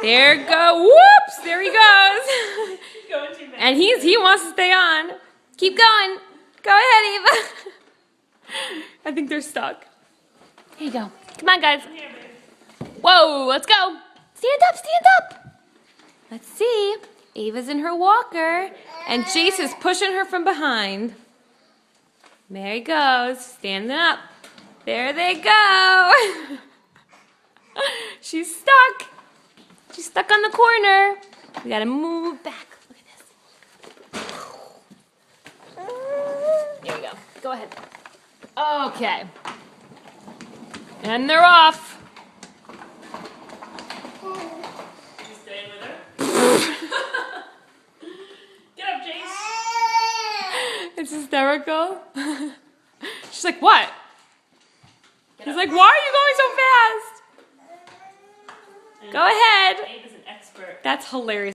There go. Whoops! There he goes. Going too fast. And he wants to stay on. Keep going. Go ahead, Eva. I think they're stuck. Here you go. Come on, guys. Here, babe. Whoa, let's go. Stand up, stand up. Let's see. Ava's in her walker, and Jace is pushing her from behind. There he goes. Standing up. There they go. She's stuck. She's stuck on the corner. We gotta move back. Look at this. There we go. Go ahead. Okay. And they're off. You staying with her? Get up, Jace. It's hysterical. She's like, what? He's like, why are you going so fast? Go ahead. Ava's an expert. That's hilarious.